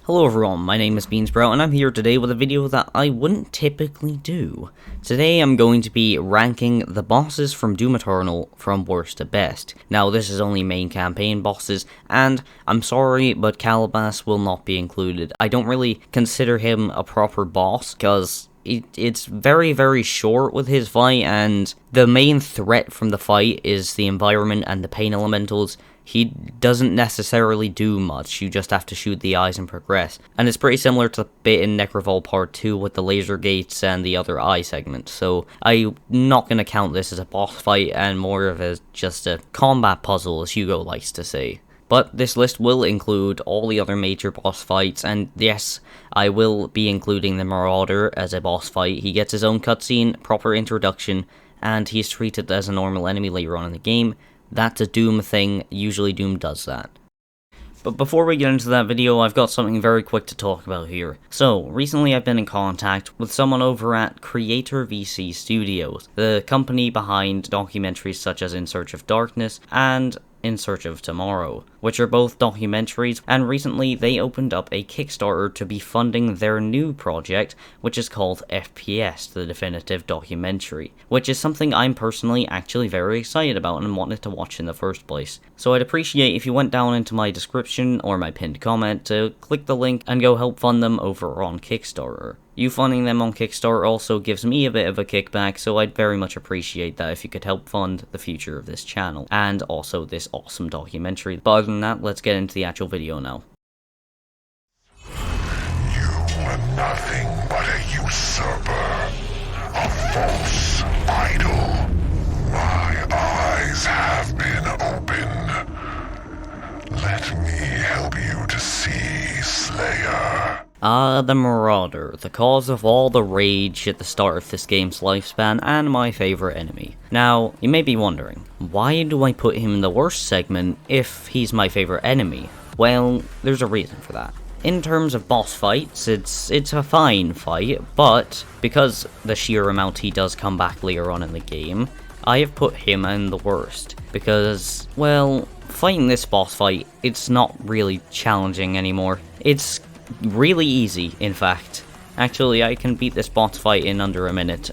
Hello everyone, my name is Beansprout and I'm here today with a video that I wouldn't typically do. Today I'm going to be ranking the bosses from Doom Eternal from worst to best. Now this is only main campaign bosses, and I'm sorry, but Calabas will not be included. I don't really consider him a proper boss, because it's very short with his fight, and the main threat from the fight is the environment and the pain elementals. He doesn't necessarily do much, you just have to shoot the eyes and progress. And it's pretty similar to the bit in Necrovol Part 2 with the laser gates and the other eye segment, so I'm not going to count this as a boss fight and more of just a combat puzzle, as Hugo likes to say. But this list will include all the other major boss fights, and yes, I will be including the Marauder as a boss fight. He gets his own cutscene, proper introduction, and he's treated as a normal enemy later on in the game. That's a Doom thing, usually Doom does that. But before we get into that video, I've got something very quick to talk about here. So, recently I've been in contact with someone over at Creator VC Studios, the company behind documentaries such as In Search of Darkness and In Search of Tomorrow, which are both documentaries, and recently they opened up a Kickstarter to be funding their new project, which is called FPS, the Definitive Documentary, which is something I'm personally actually very excited about and wanted to watch in the first place. So I'd appreciate if you went down into my description or my pinned comment to click the link and go help fund them over on Kickstarter. You funding them on Kickstarter also gives me a bit of a kickback, so I'd very much appreciate that if you could help fund the future of this channel, and also this awesome documentary. But other than that, let's get into the actual video now. You are nothing but a usurper, a false idol. My eyes have been opened. Let me help you to see, Slayer. The Marauder, the cause of all the rage at the start of this game's lifespan, and my favourite enemy. Now, you may be wondering, why do I put him in the worst segment if he's my favourite enemy? Well, there's a reason for that. In terms of boss fights, it's a fine fight, but because the sheer amount he does come back later on in the game, I have put him in the worst, because, well, fighting this boss fight, it's not really challenging anymore. It's really easy, in fact. Actually, I can beat this boss fight in under a minute.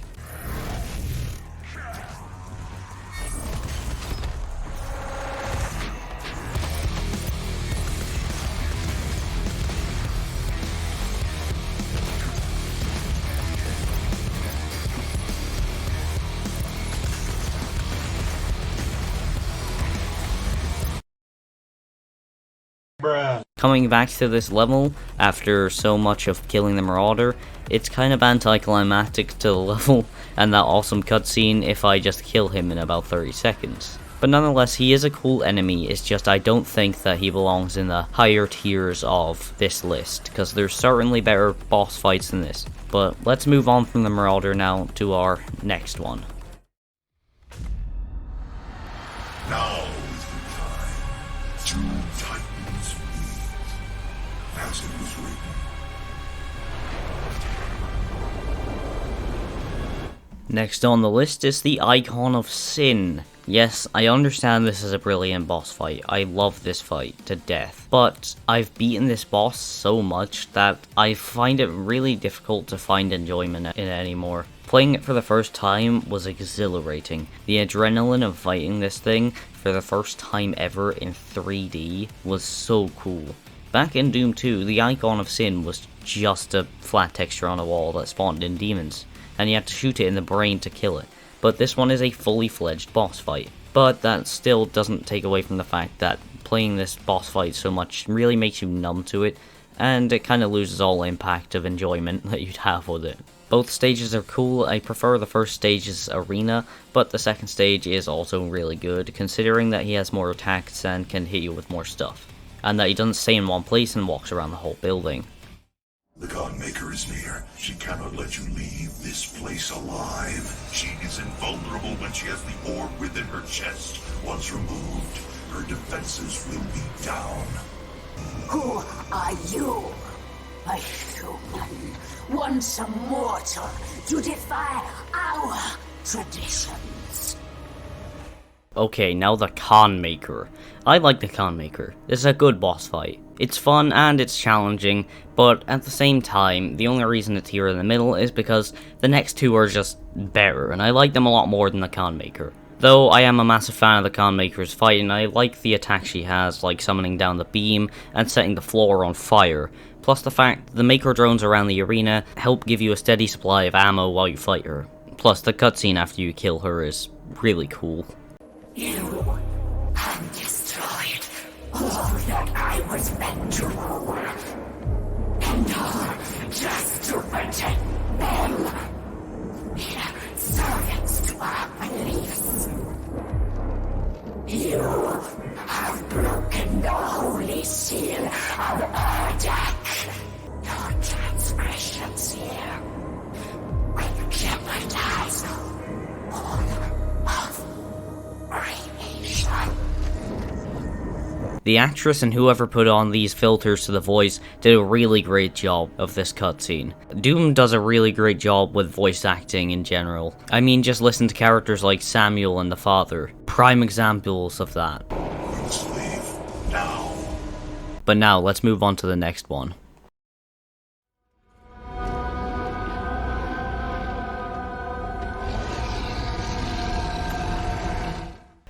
Coming back to this level, after so much of killing the Marauder, it's kind of anticlimactic to the level and that awesome cutscene if I just kill him in about 30 seconds. But nonetheless, he is a cool enemy, it's just I don't think that he belongs in the higher tiers of this list, because there's certainly better boss fights than this. But let's move on from the Marauder now to our next one. Now is the time. Two titans meet, as it was written. Next on the list is the Icon of Sin. Yes, I understand this is a brilliant boss fight. I love this fight to death. But I've beaten this boss so much that I find it really difficult to find enjoyment in it anymore. Playing it for the first time was exhilarating. The adrenaline of fighting this thing for the first time ever in 3D was so cool. Back in Doom 2, the Icon of Sin was just a flat texture on a wall that spawned in demons, and you had to shoot it in the brain to kill it. But this one is a fully fledged boss fight. But that still doesn't take away from the fact that playing this boss fight so much really makes you numb to it, and it kind of loses all impact of enjoyment that you'd have with it. Both stages are cool. I prefer the first stage's arena, but the second stage is also really good, considering that he has more attacks and can hit you with more stuff, and that he doesn't stay in one place and walks around the whole building. The God Maker is near. She cannot let you leave this place alive. She is invulnerable when she has the orb within her chest. Once removed, her defenses will be down. Who are you? A human, once a mortal, to defy our traditions. Okay, now the Maykr. I like the Maykr. This is a good boss fight. It's fun and it's challenging, but at the same time, the only reason it's here in the middle is because the next two are just better, and I like them a lot more than the Con Maker. Though I am a massive fan of the Con Maker's fight, and I like the attack she has, like summoning down the beam and setting the floor on fire. Plus the fact the Maker drones around the arena help give you a steady supply of ammo while you fight her. Plus the cutscene after you kill her is really cool. You have destroyed all that I was meant to rule. And all just to protect them. Mere servants to our beliefs. You have broken the holy seal of Urdak. Your transgressions here will jeopardize all of creation. The actress and whoever put on these filters to the voice did a really great job of this cutscene. Doom does a really great job with voice acting in general. I mean, just listen to characters like Samuel and the Father. Prime examples of that. Let's leave now. But now, let's move on to the next one.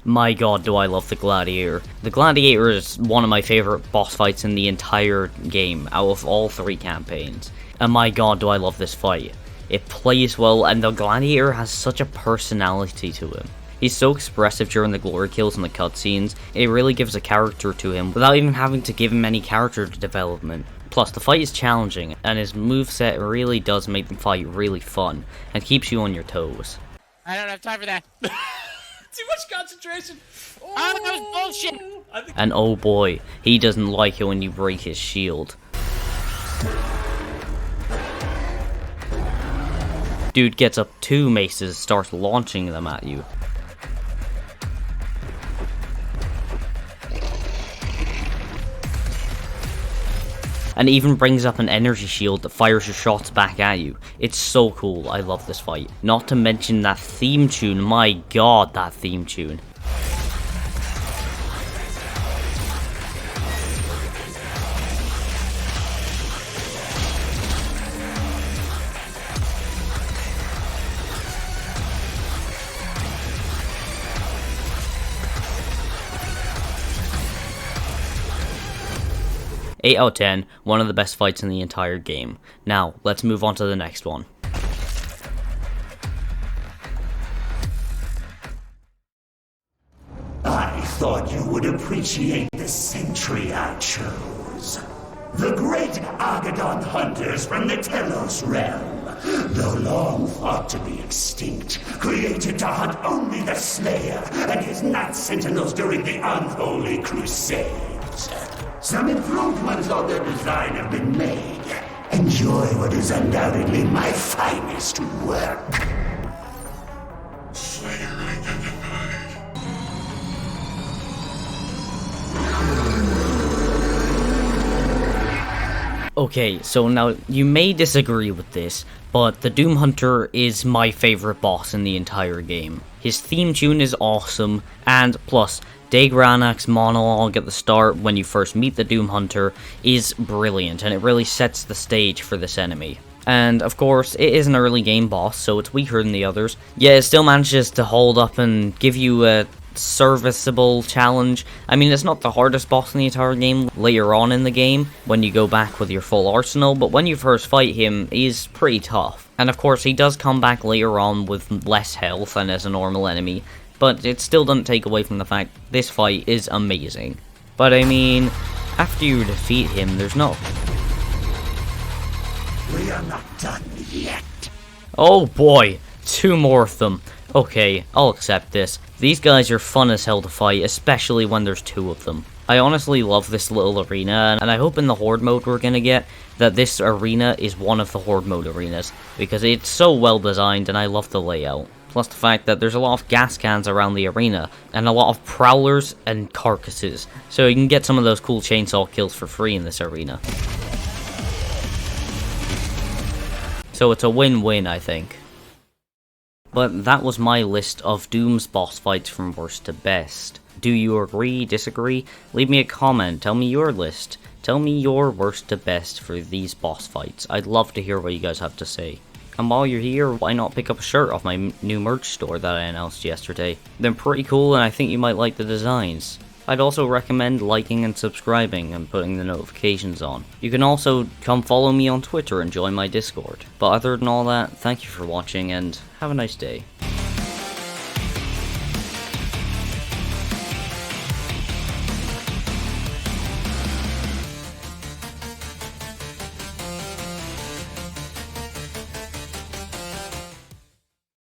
My god, do I love the Gladiator. The Gladiator is one of my favorite boss fights in the entire game, out of all 3 campaigns. And my god, do I love this fight. It plays well, and the Gladiator has such a personality to him. He's so expressive during the glory kills and the cutscenes, it really gives a character to him without even having to give him any character development. Plus, the fight is challenging, and his moveset really does make the fight really fun, and keeps you on your toes. I don't have time for that. Too much concentration. Oh, that was bullshit. And oh boy, he doesn't like it when you break his shield. Dude gets up 2 maces, starts launching them at you. And even brings up an energy shield that fires your shots back at you. It's so cool, I love this fight. Not to mention that theme tune, my god, that theme tune. Eight out of 10, one of the best fights in the entire game. Now, let's move on to the next one. I thought you would appreciate the century I chose. The great Argadon hunters from the Telos realm, though long thought to be extinct, created to hunt only the Slayer and his Night Sentinels during the Unholy Crusades. Some improvements on their design have been made. Enjoy what is undoubtedly my finest work. Slayer identified. Okay, so now you may disagree with this, but the Doom Hunter is my favorite boss in the entire game. His theme tune is awesome, and plus, Dagranak's monologue at the start when you first meet the Doom Hunter is brilliant, and it really sets the stage for this enemy. And of course, it is an early game boss, so it's weaker than the others, yet it still manages to hold up and give you a serviceable challenge. I mean, it's not the hardest boss in the entire game later on in the game, when you go back with your full arsenal, but when you first fight him, he's pretty tough. And of course, he does come back later on with less health than as a normal enemy, but it still doesn't take away from the fact this fight is amazing. But I mean, after you defeat him, there's no... We are not done yet. Oh boy, 2 more of them. Okay, I'll accept this. These guys are fun as hell to fight, especially when there's 2 of them. I honestly love this little arena, and I hope in the Horde mode we're gonna get, that this arena is one of the Horde mode arenas, because it's so well designed and I love the layout. Plus the fact that there's a lot of gas cans around the arena, and a lot of prowlers and carcasses, so you can get some of those cool chainsaw kills for free in this arena. So it's a win-win, I think. But that was my list of Doom's boss fights from worst to best. Do you agree, disagree? Leave me a comment, tell me your list. Tell me your worst to best for these boss fights. I'd love to hear what you guys have to say. And while you're here, why not pick up a shirt off my new merch store that I announced yesterday? They're pretty cool and I think you might like the designs. I'd also recommend liking and subscribing and putting the notifications on. You can also come follow me on Twitter and join my Discord. But other than all that, thank you for watching and have a nice day.